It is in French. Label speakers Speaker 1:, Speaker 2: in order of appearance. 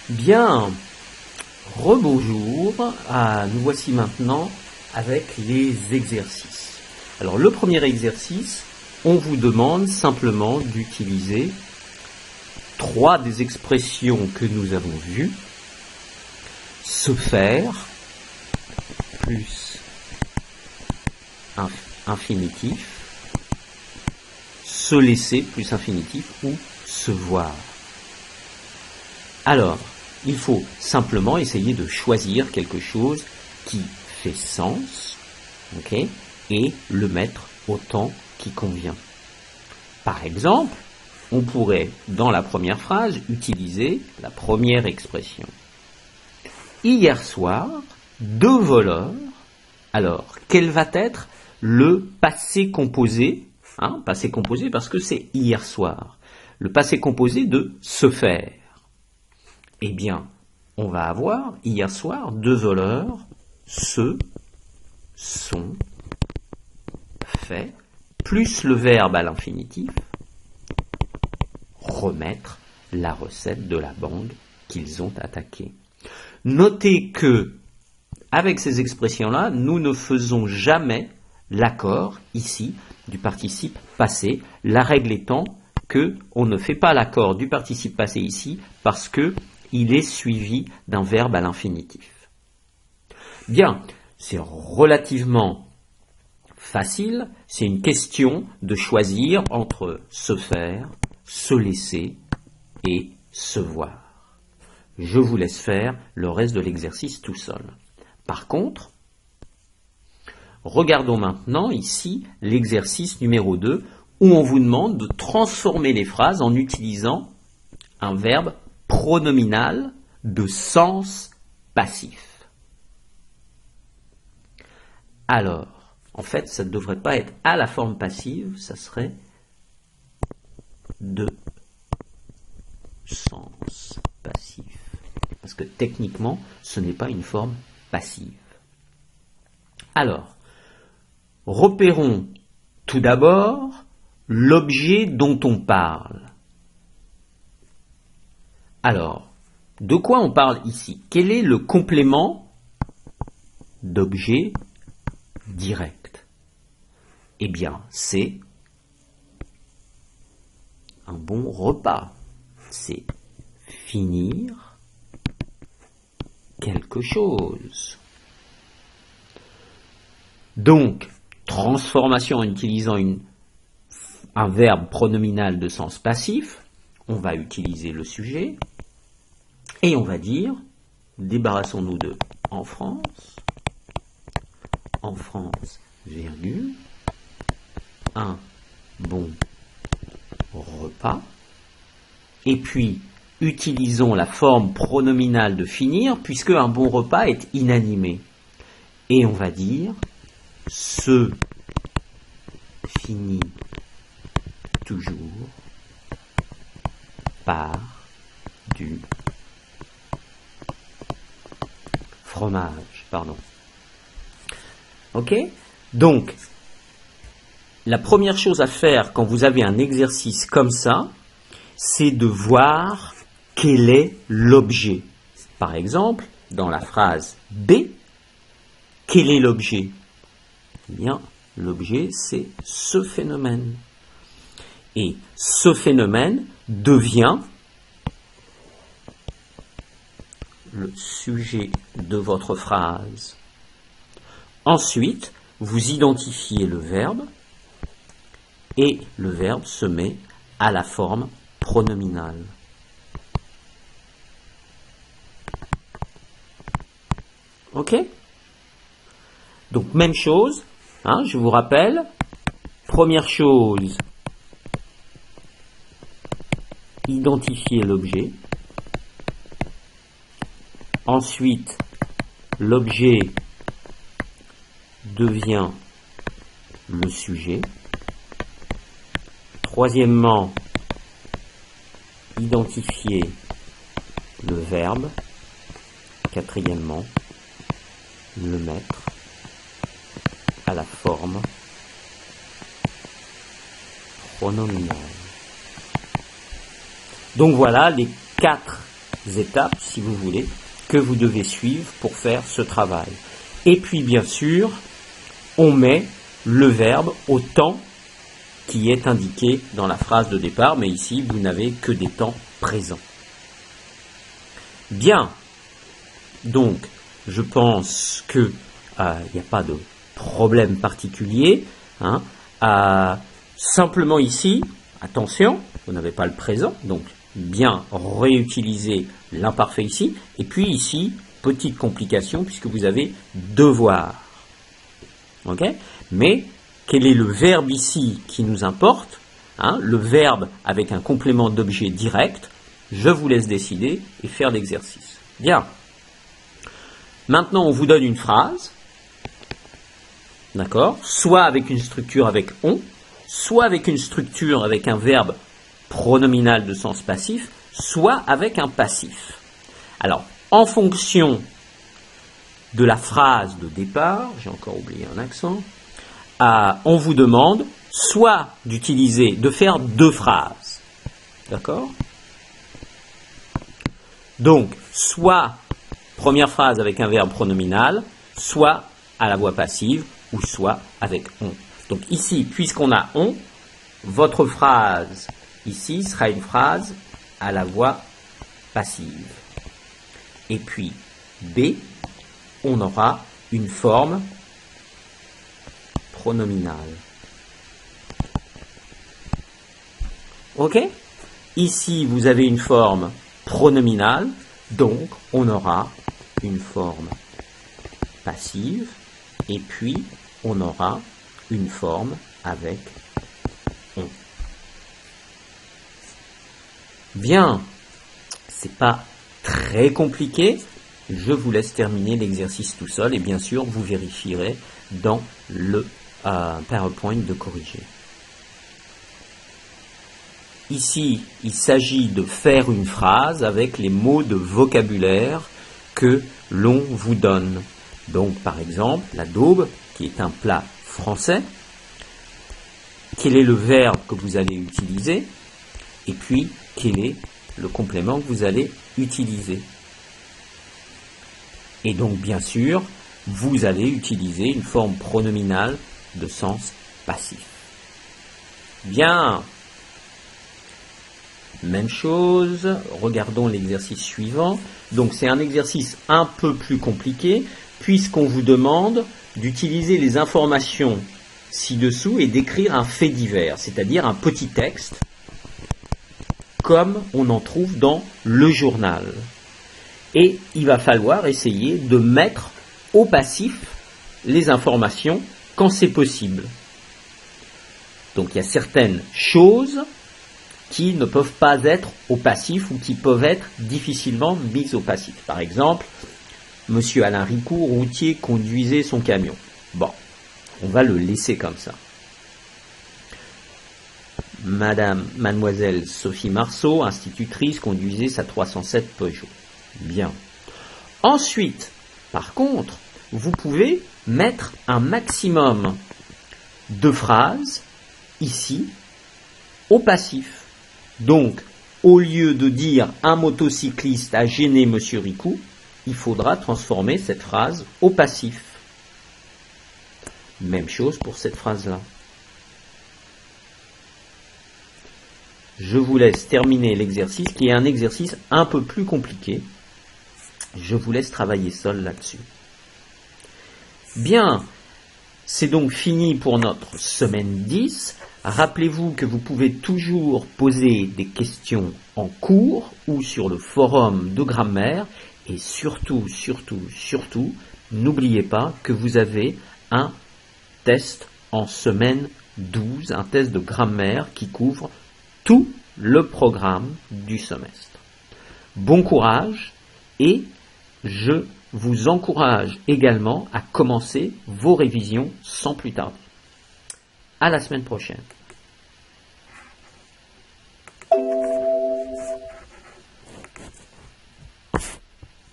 Speaker 1: Bien, rebonjour, nous voici maintenant avec les exercices. Alors le premier exercice, on vous demande simplement d'utiliser 3 des expressions que nous avons vues. Se faire plus infinitif, se laisser plus infinitif ou se voir. Alors, il faut simplement essayer de choisir quelque chose qui fait sens, okay, et le mettre au temps qui convient. Par exemple, on pourrait, dans la première phrase, utiliser la première expression. Hier soir, 2 voleurs. Alors, quel va être le passé composé, passé composé parce que c'est hier soir. Le passé composé de se faire. Eh bien, on va avoir, hier soir, 2 voleurs se sont fait, plus le verbe à l'infinitif, remettre la recette de la bande qu'ils ont attaquée. Notez que, avec ces expressions-là, nous ne faisons jamais l'accord, ici, du participe passé, la règle étant que on ne fait pas l'accord du participe passé ici, parce que il est suivi d'un verbe à l'infinitif. Bien, c'est relativement facile, c'est une question de choisir entre se faire, se laisser et se voir. Je vous laisse faire le reste de l'exercice tout seul. Par contre, regardons maintenant ici l'exercice numéro 2 où on vous demande de transformer les phrases en utilisant un verbe pronominal de sens passif. Alors, en fait, ça ne devrait pas être à la forme passive, ça serait de sens passif. Parce que techniquement, ce n'est pas une forme passive. Alors, repérons tout d'abord l'objet dont on parle. Alors, de quoi on parle ici? Quel est le complément d'objet direct? Eh bien, c'est un bon repas. C'est finir quelque chose. Donc, transformation en utilisant un verbe pronominal de sens passif, on va utiliser le sujet et on va dire, débarrassons-nous de en France, virgule, un bon repas, et puis utilisons la forme pronominale de finir, puisque un bon repas est inanimé. Et on va dire se finit toujours par du fromage. Ok? Donc, la première chose à faire quand vous avez un exercice comme ça, c'est de voir quel est l'objet. Par exemple, dans la phrase B, quel est l'objet? Eh bien, l'objet, c'est ce phénomène. Et ce phénomène devient le sujet de votre phrase. Ensuite, vous identifiez le verbe et le verbe se met à la forme pronominale. Ok? Donc, même chose, je vous rappelle, première chose, identifier l'objet. Ensuite, l'objet devient le sujet. Troisièmement, identifier le verbe. Quatrièmement, le mettre à la forme pronominale. Donc voilà les 4 étapes, si vous voulez, que vous devez suivre pour faire ce travail. Et puis, bien sûr, on met le verbe au temps qui est indiqué dans la phrase de départ, mais ici, vous n'avez que des temps présents. Bien. Donc, je pense que il n'y a pas de problème particulier. Simplement ici, attention, vous n'avez pas le présent, donc bien réutiliser l'imparfait ici. Et puis ici, petite complication, puisque vous avez devoir. Ok ? Mais quel est le verbe ici qui nous importe ? Le verbe avec un complément d'objet direct. Je vous laisse décider et faire l'exercice. Bien. Maintenant, on vous donne une phrase. D'accord ? Soit avec une structure avec on, soit avec une structure avec un verbe pronominal de sens passif, soit avec un passif. Alors, en fonction de la phrase de départ, j'ai encore oublié un accent, on vous demande soit de faire deux phrases. D'accord ? Donc, soit première phrase avec un verbe pronominal, soit à la voix passive, ou soit avec on. Donc ici, puisqu'on a on, votre phrase ici sera une phrase à la voix passive. Et puis B, on aura une forme pronominale. Ok ? Ici, vous avez une forme pronominale, donc on aura une forme passive, et puis on aura une forme avec on. Bien, c'est pas très compliqué, je vous laisse terminer l'exercice tout seul, et bien sûr, vous vérifierez dans le PowerPoint de corriger. Ici, il s'agit de faire une phrase avec les mots de vocabulaire que l'on vous donne. Donc, par exemple, la daube, qui est un plat français. Quel est le verbe que vous allez utiliser? Et puis, quel est le complément que vous allez utiliser? Et donc, bien sûr, vous allez utiliser une forme pronominale de sens passif. Bien. Même chose, regardons l'exercice suivant. Donc c'est un exercice un peu plus compliqué, puisqu'on vous demande d'utiliser les informations ci-dessous et d'écrire un fait divers, c'est-à-dire un petit texte, comme on en trouve dans le journal. Et il va falloir essayer de mettre au passif les informations quand c'est possible. Donc il y a certaines choses qui ne peuvent pas être au passif ou qui peuvent être difficilement mises au passif. Par exemple, Monsieur Alain Ricourt, routier, conduisait son camion. Bon, on va le laisser comme ça. Mademoiselle Sophie Marceau, institutrice, conduisait sa 307 Peugeot. Bien. Ensuite, par contre, vous pouvez mettre un maximum de phrases ici au passif. Donc, au lieu de dire « un motocycliste a gêné Monsieur Ricou », il faudra transformer cette phrase au passif. Même chose pour cette phrase-là. Je vous laisse terminer l'exercice, qui est un exercice un peu plus compliqué. Je vous laisse travailler seul là-dessus. Bien, c'est donc fini pour notre semaine 10. Rappelez-vous que vous pouvez toujours poser des questions en cours ou sur le forum de grammaire. Et surtout, n'oubliez pas que vous avez un test en semaine 12, un test de grammaire qui couvre tout le programme du semestre. Bon courage et je vous encourage également à commencer vos révisions sans plus tarder. À la semaine prochaine.